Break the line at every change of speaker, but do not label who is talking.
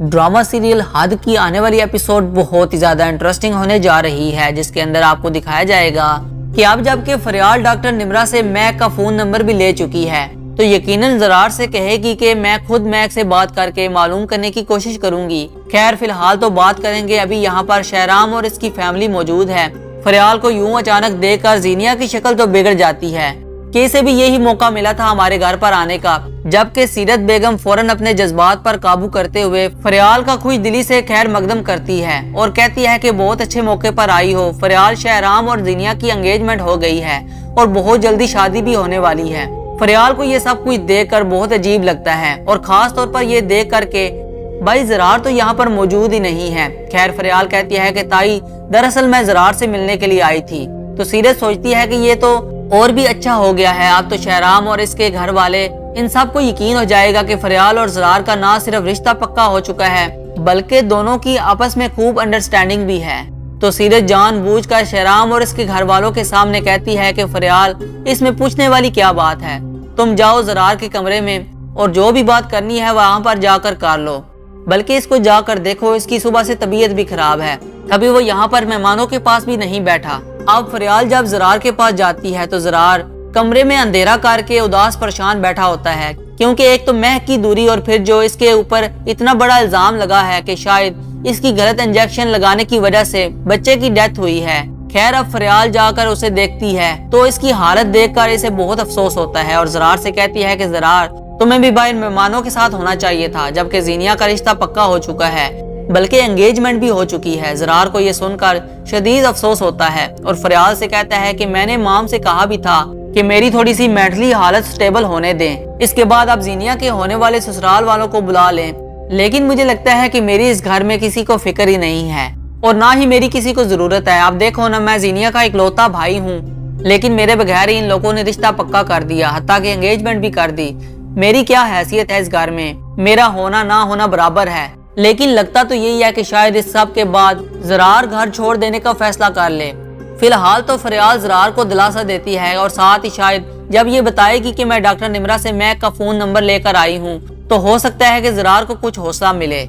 Drama serial हद की आने वाली एपिसोड बहुत ही ज्यादा इंटरेस्टिंग होने जा रही है, जिसके अंदर आपको दिखाया जाएगा कि अब जबकि फरियाल डॉक्टर निम्रा से मैक का फोन नंबर भी ले चुकी है तो यकीनन ज़रार से कहेगी कि मैं खुद मैक से बात करके मालूम करने की कोशिश करूंगी। खैर फिलहाल तो बात करेंगे, अभी यहाँ पर शहराम और इसकी फैमिली मौजूद है। फरियाल को यूं अचानक देखकर जीनिया की शक्ल तो बिगड़ जाती है कि इसे भी यही मौका मिला था हमारे घर पर आने का, जबकि सीरत बेगम फौरन अपने जज्बात पर काबू करते हुए फरियाल का खुश दिली से खैर मकदम करती है और कहती है कि बहुत अच्छे मौके पर आई हो। फरियाल शहराम और जीनिया की एंगेजमेंट हो गई है और बहुत जल्दी शादी भी होने वाली है। फरियाल को ये सब कुछ देखकर बहुत अजीब लगता है और खास तौर पर ये देख करके भाई ज़रार तो यहाँ पर मौजूद ही नहीं है। खैर फरियाल कहती है कि ताई दरअसल मैं ज़रार से मिलने के लिए आई थी। तो सीरत सोचती है कि ये तो और भी अच्छा हो गया है, अब तो शहराम और इसके घर वाले इन सब को यकीन हो जाएगा कि फरियाल और ज़रार का ना सिर्फ रिश्ता पक्का हो चुका है बल्कि दोनों की आपस में खूब अंडरस्टैंडिंग भी है। तो सीरत जानबूझकर शहराम और इसके घर वालों के सामने कहती है कि फरियाल इसमें पूछने वाली क्या बात है, तुम जाओ ज़रार के कमरे में और जो भी बात करनी है वहाँ पर जाकर कर लो, बल्कि इसको जाकर देखो, इसकी सुबह से तबीयत भी खराब है। कभी वो यहाँ पर मेहमानों के पास भी नहीं बैठा। अब फरियाल जब ज़रार के पास जाती है तो ज़रार कमरे में अंधेरा करके उदास परेशान बैठा होता है, क्योंकि एक तो महक की दूरी और फिर जो इसके ऊपर इतना बड़ा इल्जाम लगा है कि शायद इसकी गलत इंजेक्शन लगाने की वजह से बच्चे की डेथ हुई है। खैर अब फरियाल जाकर उसे देखती है तो इसकी हालत देखकर इसे बहुत अफसोस होता है और ज़रार से कहती है कि ज़रार तुम्हें भी भाई मेहमानों के साथ होना चाहिए था, जबकि जीनिया का रिश्ता पक्का हो चुका है बल्कि एंगेजमेंट भी हो चुकी है। ज़रार को ये सुनकर शदीद अफसोस होता है और फरियाल से कहता है कि मैंने माम से कहा भी था कि मेरी थोड़ी सी मेंटली हालत स्टेबल होने दें, इसके बाद आप जीनिया के होने वाले ससुराल वालों को बुला लें, लेकिन मुझे लगता है कि मेरी इस घर में किसी को फिक्र ही नहीं है और ना ही मेरी किसी को जरूरत है। आप देखो ना, मैं जीनिया का इकलौता भाई हूँ, लेकिन मेरे बगैर इन लोगों ने रिश्ता पक्का कर दिया, हत्ता कि एंगेजमेंट भी कर दी। मेरी क्या हैसियत है इस घर में, मेरा होना ना होना बराबर है। लेकिन लगता तो यही है कि शायद इस सब के बाद ज़रार घर छोड़ देने का फैसला कर ले। फिलहाल तो फरियाल ज़रार को दिलासा देती है और साथ ही शायद जब ये बताएगी कि मैं डॉक्टर निम्रा से मैक का फोन नंबर लेकर आई हूँ तो हो सकता है कि ज़रार को कुछ हौसला मिले।